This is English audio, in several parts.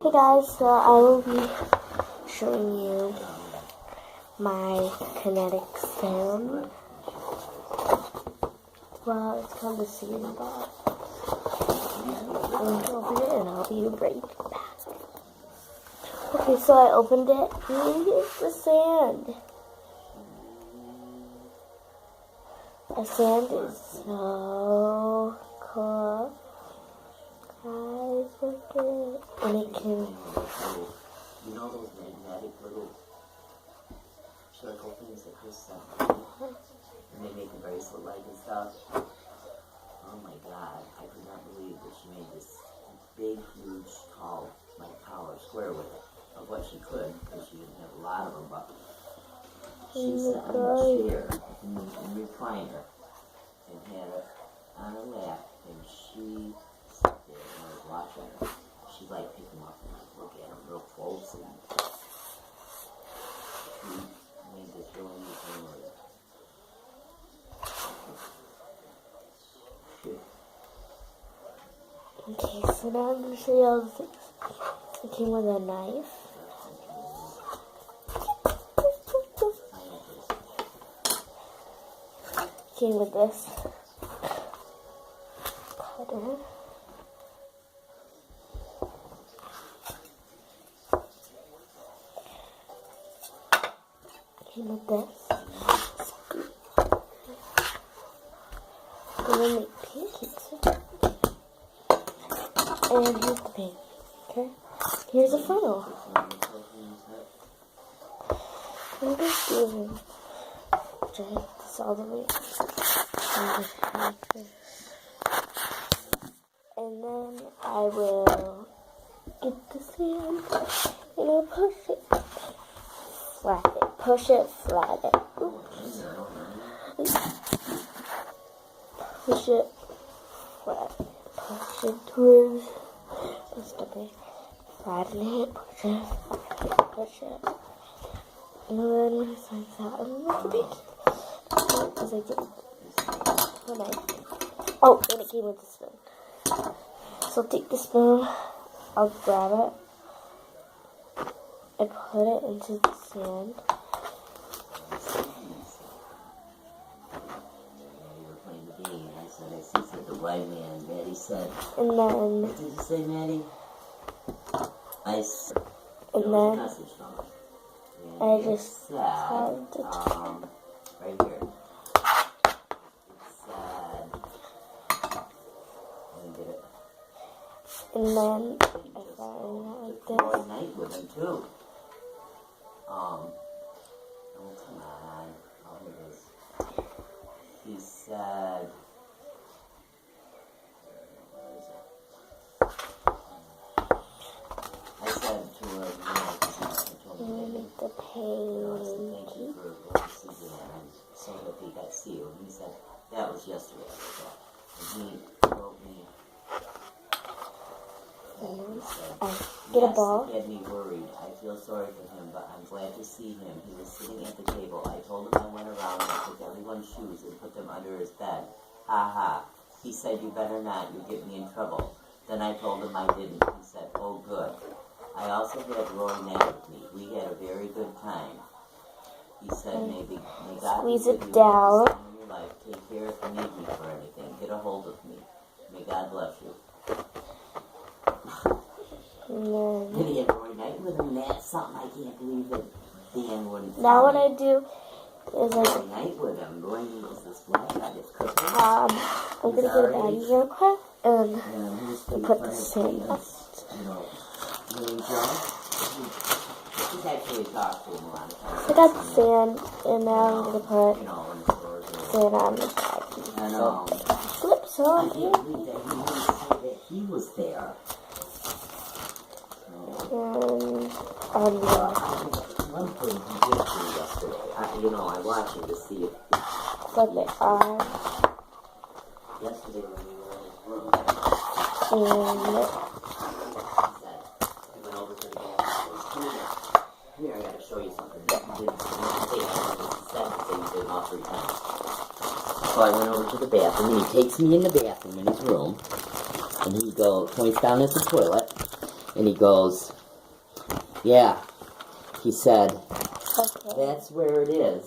Hey guys, so I will be showing you my kinetic sand. Well, it's called the sand bot. I'm going to open it and I'll be right back. Okay, so I opened it and it's the sand. The sand is so cool. Guys, look at it. And it can... You know those magnetic little circle things that just and they make a bracelet like and stuff? Oh my god, I could not believe that she made this big, huge, tall, like tower square with it. Of what she could, because she didn't have a lot of them, but she sat on a chair in the recliner and had it on her lap, and she sat there and I was watching her. She'd like pick them up and like look at them real close, and she made this really neat thing with it. Okay, so now I'm going to show you all the things. It came with a knife. It came with this cutter. It came with this. I'm going to make pancakes with it. And here's the pancake. Okay. Here's a funnel. I'm just going to drag this all the way. And then I will get the sand and I'll push it, flat it, push it, flat it. Push it, flat it, push it towards the stubborn. Flatten it, push it, push it. And then when it's like that, I'm going to make it. Because I didn't. Oh, and it came with the spoon. So I'll take the spoon, I'll grab it, and put it into the sand. The white man, Maddie said. And then. What did you say, Maddie? And then I just said, had to right here. It said, let me get it. And then I found that like this. Roy Knight with him too. Oh come on. Oh, here it is. He said. I said to her, The pancake. So that he got sealed. And he said, that was yesterday. And he told me, I get a ball. He had me worried. I feel sorry for him, but I'm glad to see him. He was sitting at the table. I told him I went around and I took everyone's shoes and put them under his bed. Ha ha. He said, you better not. You'll get me in trouble. Then I told him I didn't. He said, oh good. I also had Roy Knight with me. We had a very good time. He said, may God Squeeze give it you down. every in your life. Take care if you need me for anything. Get a hold of me. May God bless you. And he had Roy Knight with him. That's something I can't believe that Dan wouldn't. Now what I do is Roy Knight with him. Roy is this black guy that's cooking. I'm gonna get a baggie real quick and put the sand up. He's actually talked to him a lot of times. I got the sand and now I'm gonna put sand on the baggie. I know. Flip so I I'm can't here. believe that he didn't say that he was there. And One thing he did do yesterday, I watched him to see if flip it on yesterday when we were in his room, and he went over to the bathroom. Here, I gotta show you something. He didn't say that, he said all 3 times. So I went over to the bathroom, and he takes me in the bathroom in his room, and he points down at the toilet, And he goes, yeah. He said, Okay. that's where it is.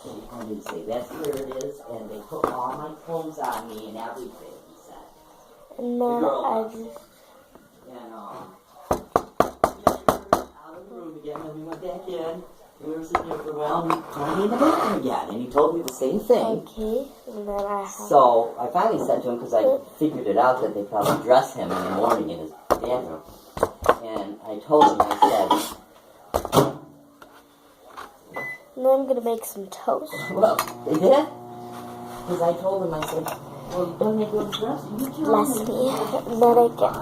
He told me to say, that's where it is, and they put all my clothes on me and everything, he said. And then I just... And, out of the room again, and we went back in. We were sitting there for a while, and he told me in the bathroom again, and he told me the same thing. Okay, and then I have... So, I finally said to him, because I figured it out, that they probably dress him in the morning in his bathroom. And I told him, I said... Now I'm gonna make some toast. Well, they did? Because I told him, I said, well, when they go to dress, you tell Bless them. me. And then I get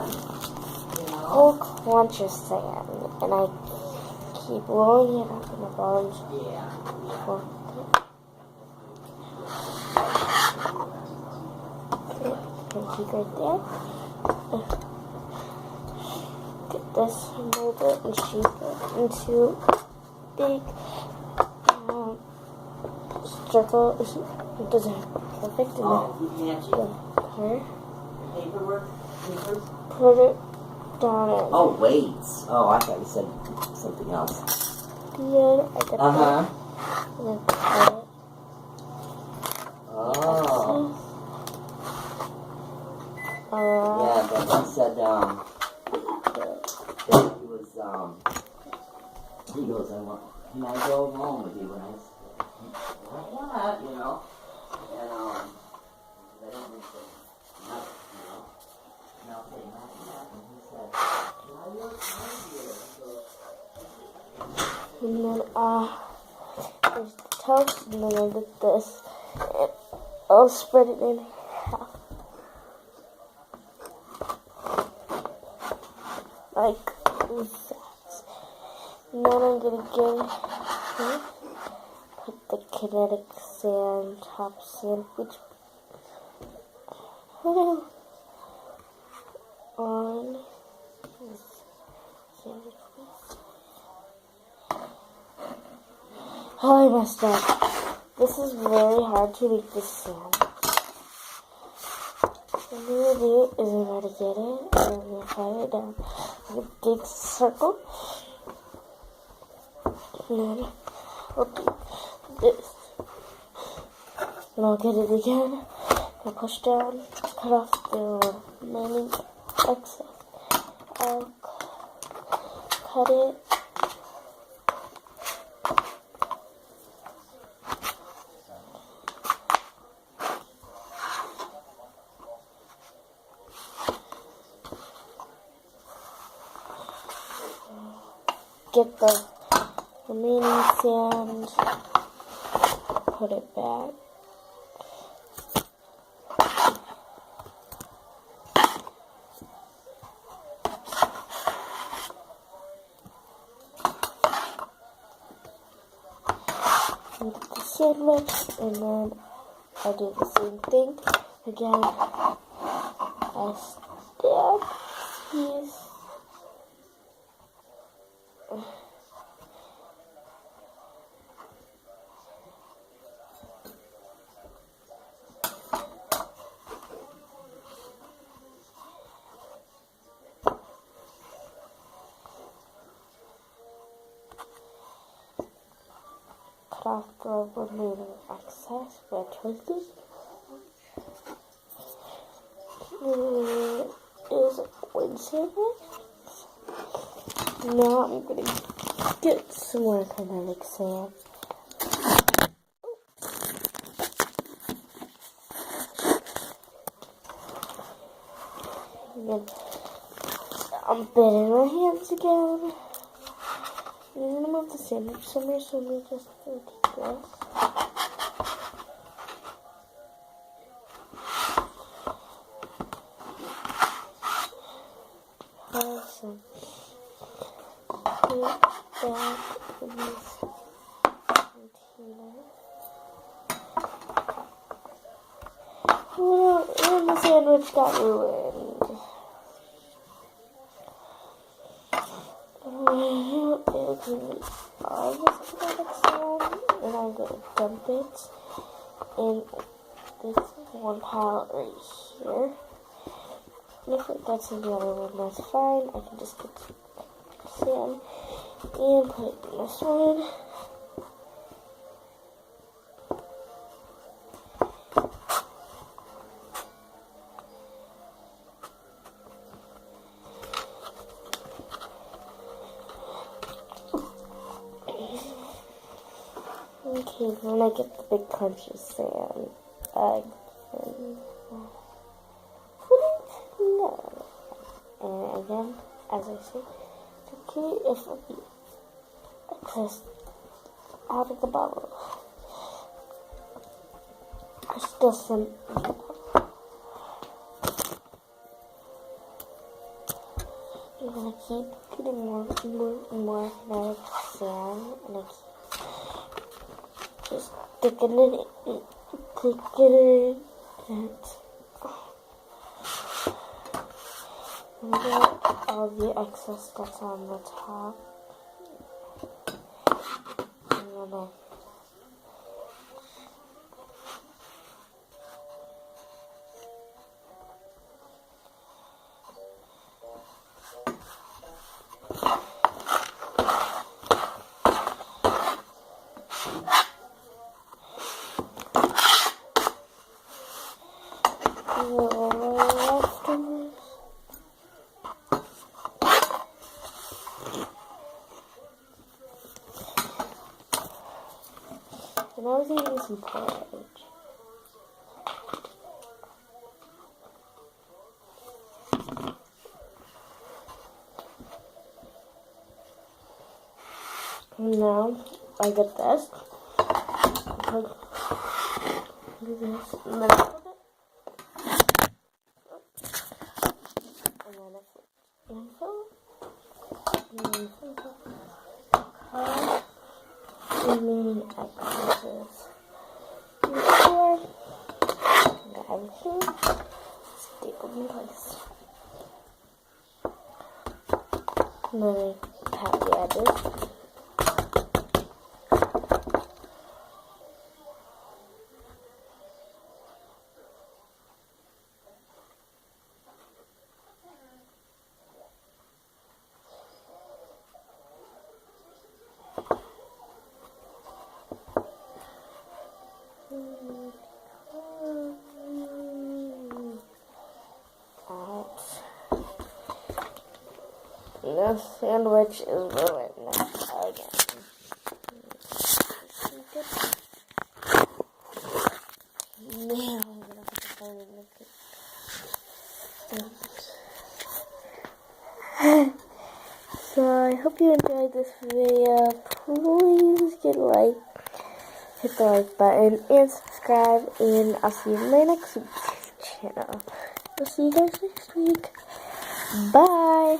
a whole bunch of sand, and I keep rolling it up in a ball. Yeah. And keep right there. Get this, mold it, and shape it into big circle. It doesn't have perfect. And Oh, paperwork? Papers? put it down and Oh, weights. Oh, I thought you said something else. then I get Uh-huh. that. And then cut it. Oh. Yeah, but he said, he goes, can I go home with you? And I said, why not, you know? And, I don't think so. Nothing, you know? Nothing, and he said, I work hard here. And then there's the toast, and then I get this. And I'll spread it in half. Like that. And then I'm gonna put the kinetic sand top sandwich on this sandwich piece. Oh, I messed up. This is very hard to make this sand. What I'm gonna do is I'm gonna get it and I'm gonna tie it down in a big circle. And then I'll do this. And I'll get it again. I'll push down, cut off the remaining excess. I'll cut it. Get the remaining sand, put it back. And get the sandwich, and then I do the same thing again. I stab these. Cut off the remaining excess by twisting. Is one sandwich. Now I'm gonna get some more kinetic sand. And then I'm bending my hands again. I'm gonna move the sandwich somewhere, so I'm gonna just do this. Awesome. Put back in this container. Well, and the sandwich got ruined. All this kinetic sand, and I'm gonna dump it in this one pile right here. if it gets in the other one, that's fine. I can just get sand and put it in this one. Okay, then I get the big crunch of sand. I can put it there. And again, as I said, it's okay if it be excess out of the bottle. I still send I'm gonna keep getting more and more kinetic sand, and I keep just sticking it in, and get all the excess that's on the top. And then and I was eating some porridge. And now I get this. Do this, and then I put it. And then I flip. And fill. And then fill. Remaining excesses. Before everything stapled in place. And then I pat the edges. This sandwich is ruined again. Now I'm gonna have to find it. So I hope you enjoyed this video. Please hit the like button and subscribe, and I'll see you in my next channel. I'll see you guys next week. Bye.